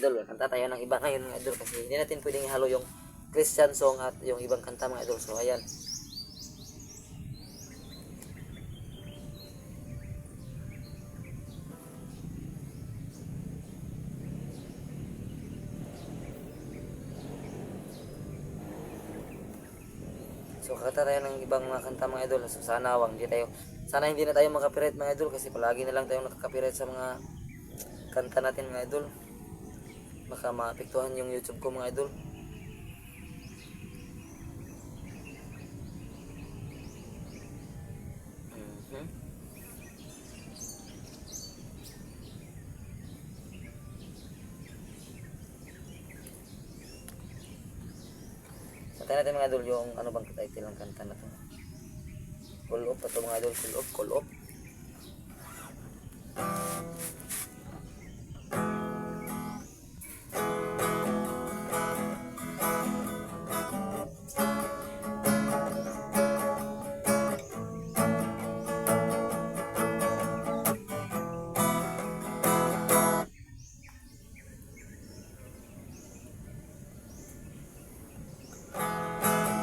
idol. Kanta tayo ng iba ngayon mga idol kasi hindi natin pwedeng ihalo yung Christian song at yung ibang kanta mga idol. So ayan. So kanta tayo ng ibang mga kanta mga idol. So sana hindi na tayo makapiright mga idol kasi palagi na lang tayong nakakapiright sa mga kanta natin mga idol. Baka maapektuhan yung YouTube ko mga idol. Kanta natin mga idol yung ano bang title ng kanta na to. Call off ito mga idol. Call off.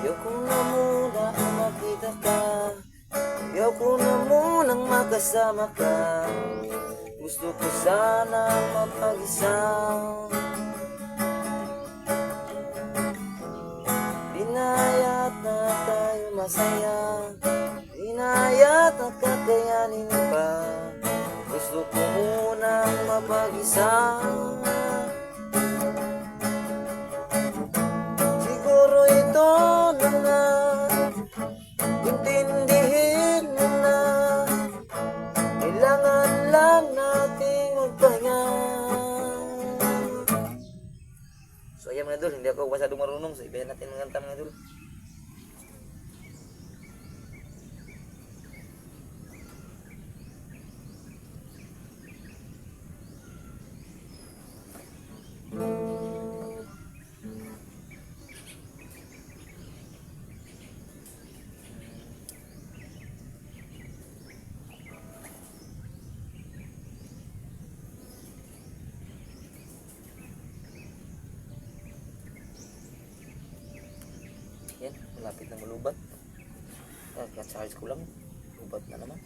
Ayoko na muna makita ka, ayoko na munang makasama ka. Gusto ko sanang mapag-isa. Binayat na tayo masaya, binayat at kakayanin pa. Gusto ko munang mapag-isa. Siguro ito na nga, intindihin mo na, kailangan lang nating magpahinga. So ayan mga idol, hindi ako masyadong marunong. So ibayan natin mga kanta mga idol. Yan, malapit na malubat. Kaka-charge ko lang. Lubat na naman.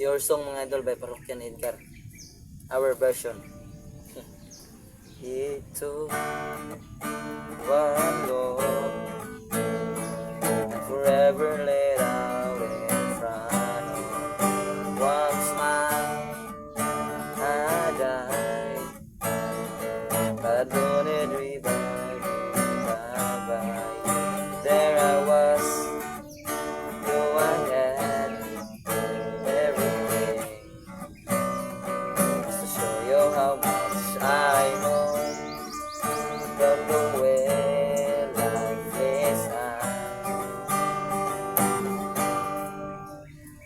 Your Song mga idol by Parokyan Edgar. Our version. Ito one love forever laid out in front of one smile. I died, but don't it revive me? There I was, though I had everything, just to show you how much I know from the way life is at.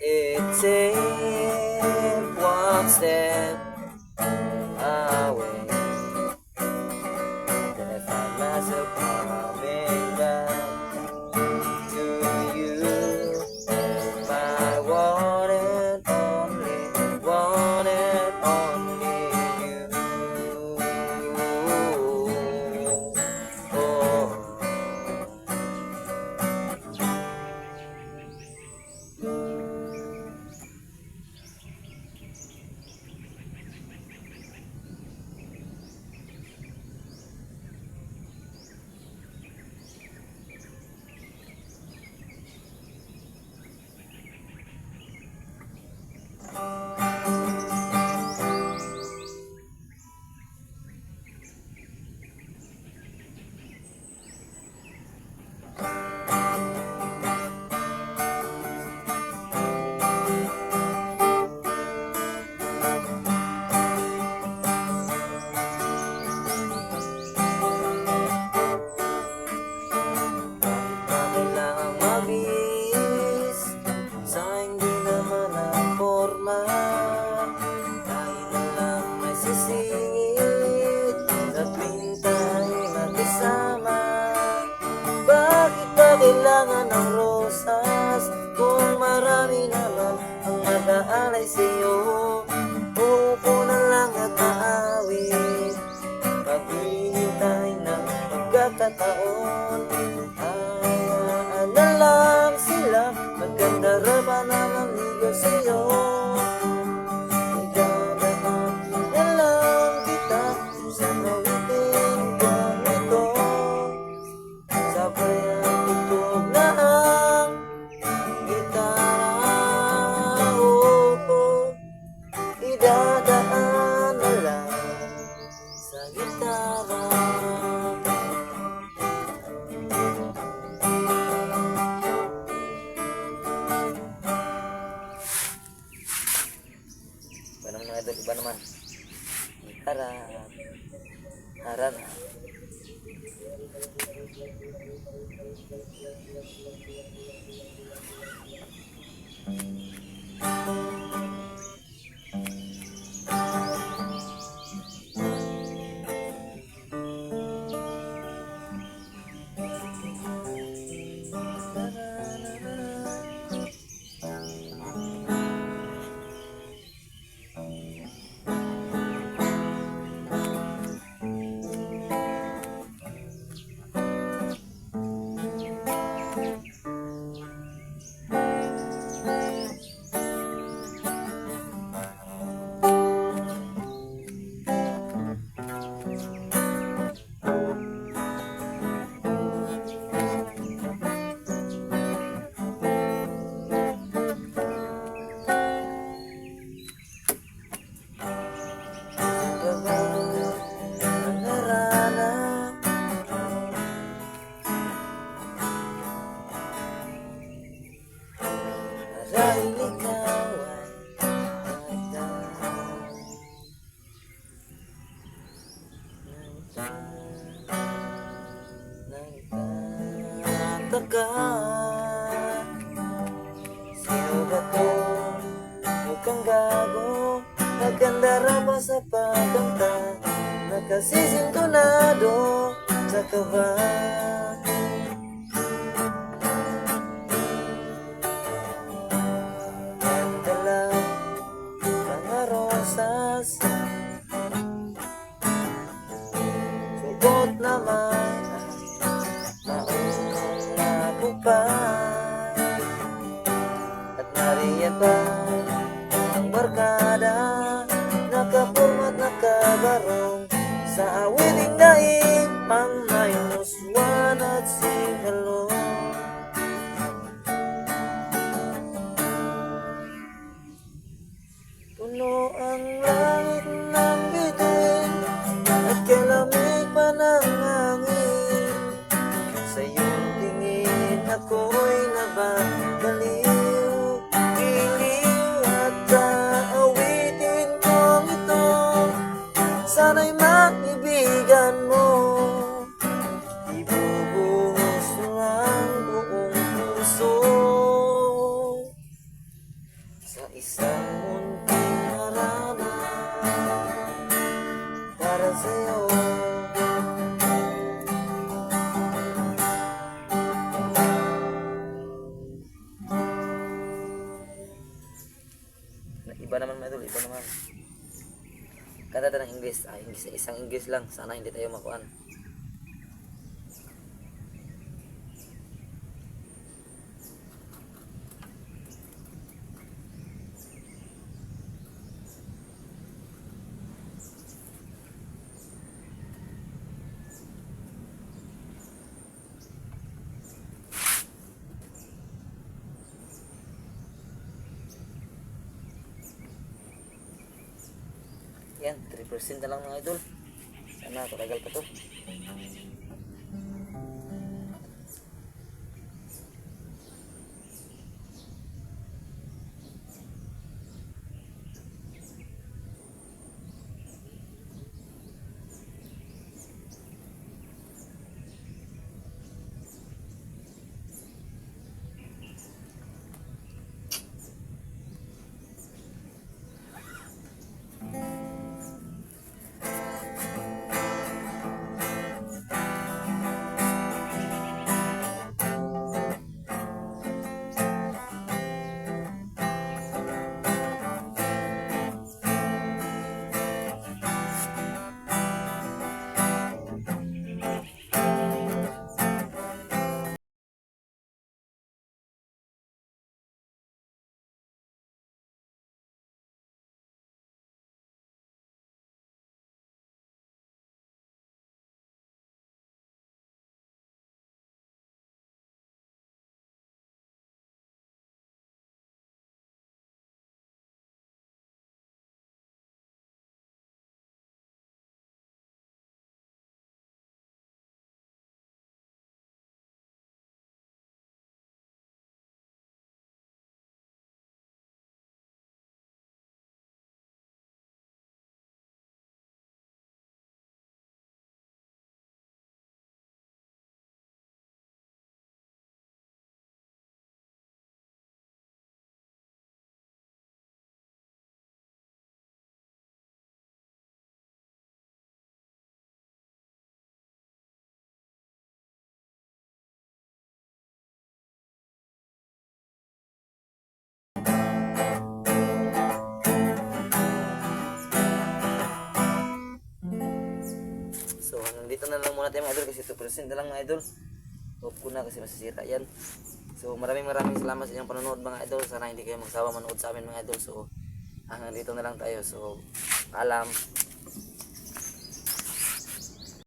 It takes one step away, then I find myself coming back to you, my one and only you. Oh. sa'yo. Uupo na lang at aawit, maghihintay ng pagkakataon. Hayaan na lang sila, magkandara pa na mamigo sa'yo. Idadaan na lang kita sa kawitin kong ito. Sabay ang tugtog na ang gitara. Idadaan na lang sa gitara. Iba naman mga idol, iba naman. Gitara, harana. Dahil ikaw ay nagtataka. Sino ba to? Mukhang gago, nagkandara pa sa pagkanta, nakasisintonado sa kaba. Sugot naman maunong napupay, at nariyan pa ang barkada, nakapurma at nakabarong sa awiting daig, ang maymuswan at singalo. Puno ang langit ng bituin at kalamig pa ng hangin. Sa iyong tingin ako'y nababaliw, iliw at aawitin kong ito. Sana'y maibigan mo, ibubuhos mo ang buong puso sa isang munting harana para sa'yo. Iba naman mga idol, iba naman. Kanta tayo ng English. Isang English lang. Sana hindi tayo makuan. Yan, 3% na lang mga idol. Sana katagal pa to. hanggang dito na lang muna tayo mga idol kasi 2% na lang mga idol. Off ko na kasi masisira yan. So maraming salamat sa inyong panonood mga idol. Sana hindi kayo magsawa manood sa amin mga idol. So hanggang dito na lang tayo. So paalam.